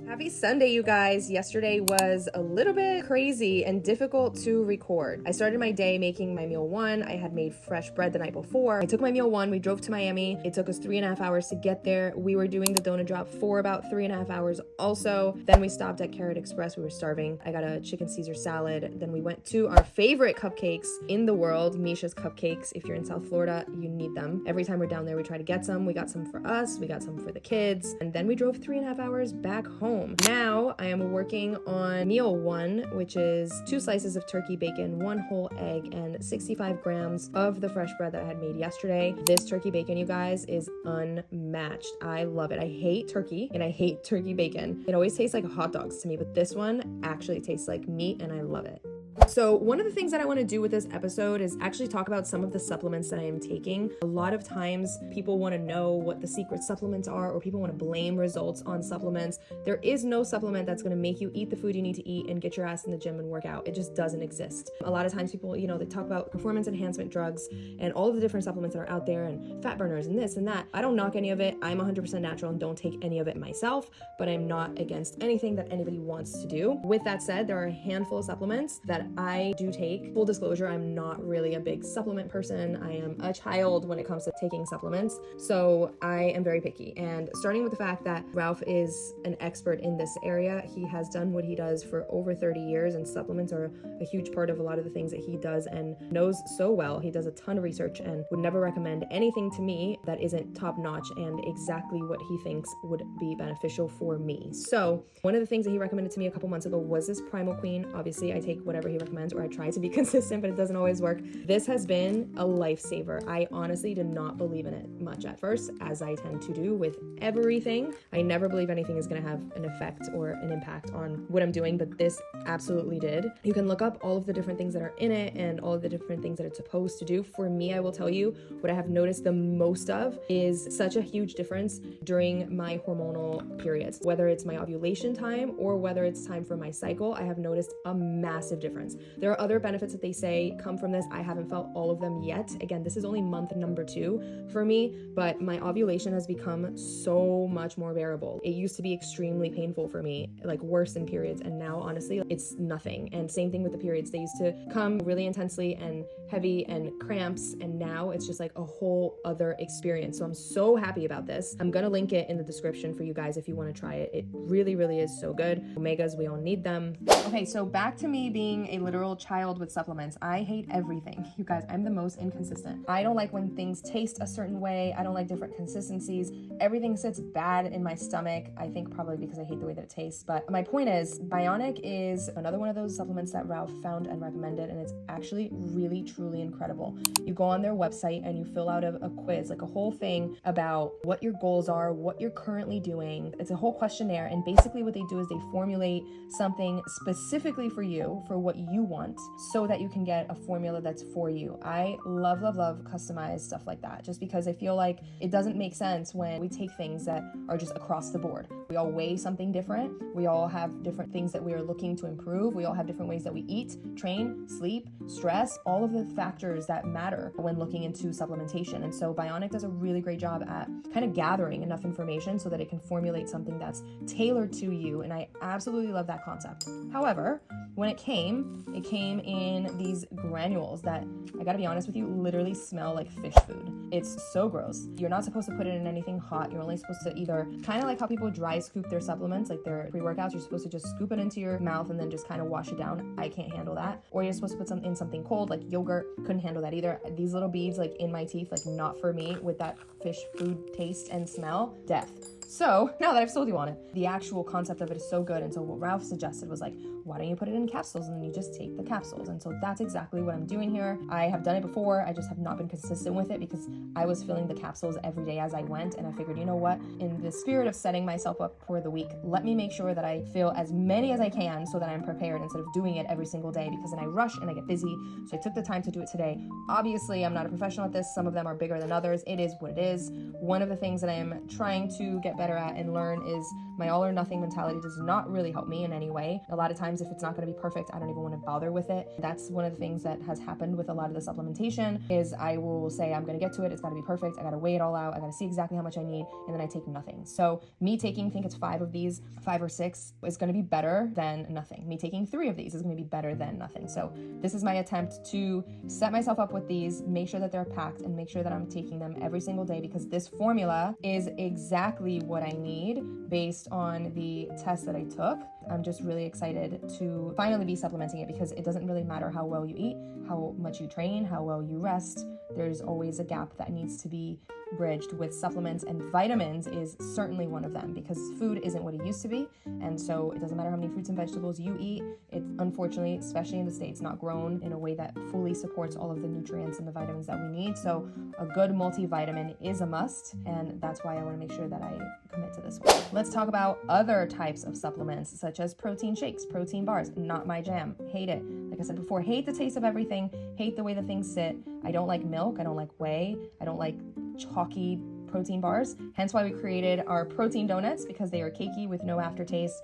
Happy Sunday, you guys. Yesterday was a little bit crazy and difficult to record. I started my day making my meal one. I had made fresh bread the night before. I took my meal one. We drove to Miami. It took us 3.5 hours to get there. We were doing the donut drop for about 3.5 hours also. Then we stopped at Carrot Express. We were starving. I got a chicken Caesar salad. Then we went to our favorite cupcakes in the world, Misha's Cupcakes. If you're in South Florida, you need them. Every time we're down there, we try to get some. We got some for us. We got some for the kids. And then we drove 3.5 hours back home. Now I am working on meal one, which is 2 slices of turkey bacon, 1 whole egg, and 65 grams of the fresh bread that I had made yesterday. This turkey bacon, you guys, is unmatched. I love it. I hate turkey and I hate turkey bacon. It always tastes like hot dogs to me, but this one actually tastes like meat and I love it. So one of the things that I want to do with this episode is actually talk about some of the supplements that I am taking. A lot of times people want to know what the secret supplements are, or people want to blame results on supplements. There is no supplement that's going to make you eat the food you need to eat and get your ass in the gym and work out. It just doesn't exist. A lot of times people, they talk about performance enhancement drugs and all of the different supplements that are out there and fat burners and this and that. I don't knock any of it. I'm 100% natural and don't take any of it myself, but I'm not against anything that anybody wants to do. With that said, there are a handful of supplements that I do take. Full disclosure, I'm not really a big supplement person. I am a child when it comes to taking supplements, so I am very picky. And starting with the fact that Ralph is an expert in this area, he has done what he does for over 30 years, and supplements are a huge part of a lot of the things that he does and knows so well. He does a ton of research and would never recommend anything to me that isn't top notch and exactly what he thinks would be beneficial for me. So one of the things that he recommended to me a couple months ago was this Primal Queen. Obviously, I take whatever he recommends, or I try to be consistent, but it doesn't always work. This has been a lifesaver. I honestly did not believe in it much at first, as I tend to do with everything. I never believe anything is going to have an effect or an impact on what I'm doing, but this absolutely did. You can look up all of the different things that are in it and all of the different things that it's supposed to do. For me, I will tell you what I have noticed the most of is such a huge difference during my hormonal periods. Whether it's my ovulation time or whether it's time for my cycle, I have noticed a massive difference. There are other benefits that they say come from this. I haven't felt all of them yet. Again, this is only month number 2 for me, but my ovulation has become so much more bearable. It used to be extremely painful for me, like worse than periods, and now honestly, it's nothing. And same thing with the periods. They used to come really intensely and heavy and cramps, and now it's just like a whole other experience. So I'm so happy about this. I'm gonna link it in the description for you guys if you want to try it. It really, really is so good. Omegas, we all need them. Okay, so back to me being a literal child with supplements. I hate everything. You guys, I'm the most inconsistent. I don't like when things taste a certain way. I don't like different consistencies. Everything sits bad in my stomach. I think probably because I hate the way that it tastes. But my point is, Bionic is another one of those supplements that Ralph found and recommended, and it's actually really, truly incredible. You go on their website and you fill out a quiz, like a whole thing about what your goals are, what you're currently doing. It's a whole questionnaire, and basically what they do is they formulate something specifically for you, for what you want, so that you can get a formula that's for you. I love, love, love customized stuff like that, just because I feel like it doesn't make sense when we take things that are just across the board. We all weigh something different. We all have different things that we are looking to improve. We all have different ways that we eat, train, sleep, stress, all of the factors that matter when looking into supplementation. And so Bionic does a really great job at kind of gathering enough information so that it can formulate something that's tailored to you. And I absolutely love that concept. However, when it came in these granules that, I gotta be honest with you, literally smell like fish food. It's so gross. You're not supposed to put it in anything hot. You're only supposed to either, kind of like how people dry scoop their supplements, like their pre-workouts, you're supposed to just scoop it into your mouth and then just kind of wash it down. I can't handle that. Or you're supposed to put in something cold, like yogurt. Couldn't handle that either. These little beads like in my teeth, like not for me with that fish food taste and smell. Death. So now that I've sold you on it, the actual concept of it is so good. And so what Ralph suggested was like, why don't you put it in capsules and then you just take the capsules? And so that's exactly what I'm doing here. I have done it before. I just have not been consistent with it because I was filling the capsules every day as I went. And I figured, you know what? In the spirit of setting myself up for the week, let me make sure that I fill as many as I can so that I'm prepared instead of doing it every single day, because then I rush and I get busy. So I took the time to do it today. Obviously, I'm not a professional at this. Some of them are bigger than others. It is what it is. One of the things that I'm trying to get better at and learn is my all or nothing mentality does not really help me in any way. A lot of times if it's not going to be perfect, I don't even want to bother with it. That's one of the things that has happened with a lot of the supplementation is I will say I'm going to get to it. It's got to be perfect. I got to weigh it all out. I got to see exactly how much I need. And then I take nothing. So me taking, I think it's 5 of these, 5 or 6 is going to be better than nothing. Me taking 3 of these is going to be better than nothing. So this is my attempt to set myself up with these, make sure that they're packed and make sure that I'm taking them every single day, because this formula is exactly what I need based on the test that I took. I'm just really excited to finally be supplementing it, because it doesn't really matter how well you eat, how much you train, how well you rest. There's always a gap that needs to be bridged with supplements, and vitamins is certainly one of them, because food isn't what it used to be. And so it doesn't matter how many fruits and vegetables you eat. It's unfortunately, especially in the States, not grown in a way that fully supports all of the nutrients and the vitamins that we need. So a good multivitamin is a must, and that's why I want to make sure that I commit to this one. Let's talk about other types of supplements, such as protein shakes, protein bars. Not my jam. Hate it. Like I said before, hate the taste of everything, hate the way the things sit. I don't like milk, I don't like whey, I don't like chalky protein bars, hence why we created our protein donuts, because they are cakey with no aftertaste.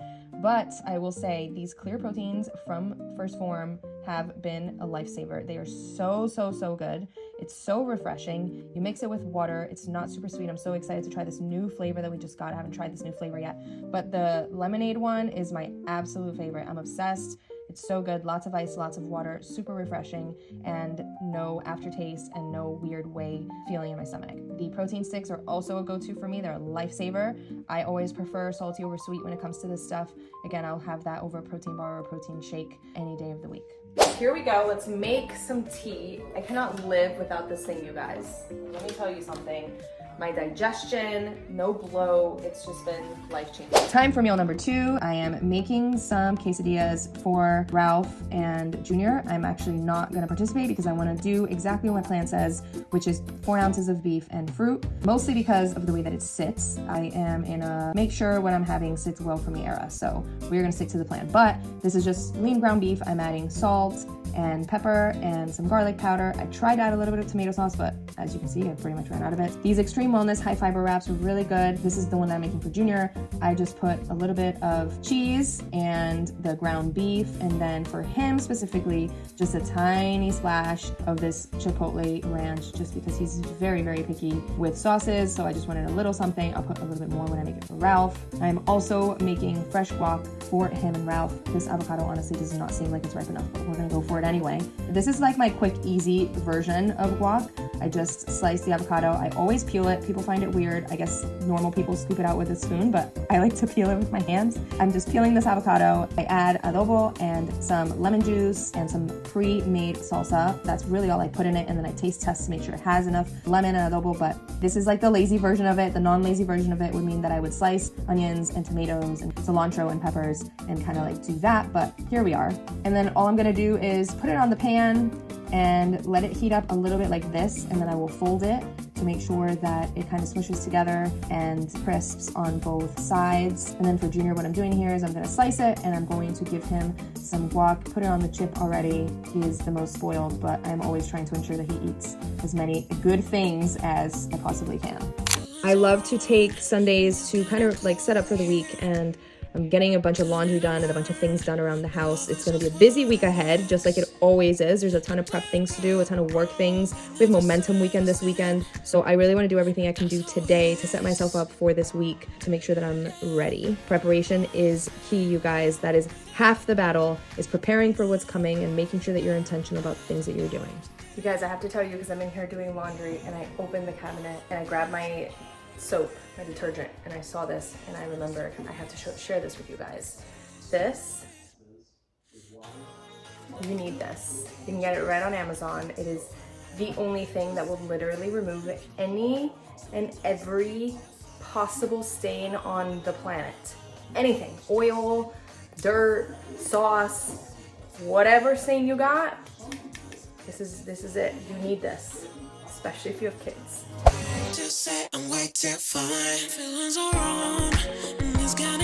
But I will say these clear proteins from First Form have been a lifesaver. They are so good. It's so refreshing. You mix it with water. It's not super sweet. I'm so excited to try this new flavor that we just got. I haven't tried this new flavor yet, but the lemonade one is my absolute favorite. I'm obsessed. It's so good. Lots of ice, lots of water, super refreshing, and no aftertaste and no weird whey feeling in my stomach. The protein sticks are also a go-to for me. They're a lifesaver. I always prefer salty over sweet when it comes to this stuff. Again, I'll have that over a protein bar or a protein shake any day of the week. Here we go. Let's make some tea. I cannot live without this thing, you guys. Let me tell you something. My digestion, no bloat, it's just been life-changing. Time for meal number 2. I am making some quesadillas for Ralph and Junior. I'm actually not gonna participate because I wanna do exactly what my plan says, which is 4 ounces of beef and fruit, mostly because of the way that it sits. I am in a make sure what I'm having sits well for me era, so we're gonna stick to the plan. But this is just lean ground beef. I'm adding salt and pepper and some garlic powder. I tried to add a little bit of tomato sauce, but as you can see, I pretty much ran out of it. These Extreme Wellness high fiber wraps are really good. This is the one that I'm making for Junior. I just put a little bit of cheese and the ground beef, and then for him specifically, just a tiny splash of this Chipotle ranch, just because he's very picky with sauces, so I just wanted a little something. I'll put a little bit more when I make it for Ralph. I'm also making fresh guac for him and Ralph. This avocado honestly does not seem like it's ripe enough, but we're gonna go for it anyway. This is like my quick, easy version of guac. I just slice the avocado. I always peel it. People find it weird. I guess normal people scoop it out with a spoon, but I like to peel it with my hands. I'm just peeling this avocado. I add adobo and some lemon juice and some pre-made salsa. That's really all I put in it, and then I taste test to make sure it has enough lemon and adobo, but this is like the lazy version of it. The non-lazy version of it would mean that I would slice onions and tomatoes and cilantro and peppers and kind of like do that, but here we are. And then all I'm gonna do is put it on the pan and let it heat up a little bit like this, and then I will fold it to make sure that it kind of smushes together and crisps on both sides. And then for Junior, what I'm doing here is I'm gonna slice it and I'm going to give him some guac, put it on the chip already. He is the most spoiled, but I'm always trying to ensure that he eats as many good things as I possibly can. I love to take Sundays to kind of like set up for the week, and I'm getting a bunch of laundry done and a bunch of things done around the house. It's going to be a busy week ahead, just like it always is. There's a ton of prep things to do, a ton of work things. We have Momentum Weekend this weekend, so I really want to do everything I can do today to set myself up for this week to make sure that I'm ready. Preparation is key, you guys. That is half the battle, is preparing for what's coming and making sure that you're intentional about the things that you're doing. You guys, I have to tell you, because I'm in here doing laundry and I opened the cabinet and I grabbed my soap, my detergent, and I saw this and I remembered I had to share this with you guys. This, you need this. You can get it right on Amazon. It is the only thing that will literally remove any and every possible stain on the planet. Anything, oil, dirt, sauce, whatever stain you got, this is it. You need this, especially if you have kids. Just say I'm way too fine. Feelings are wrong, and it's got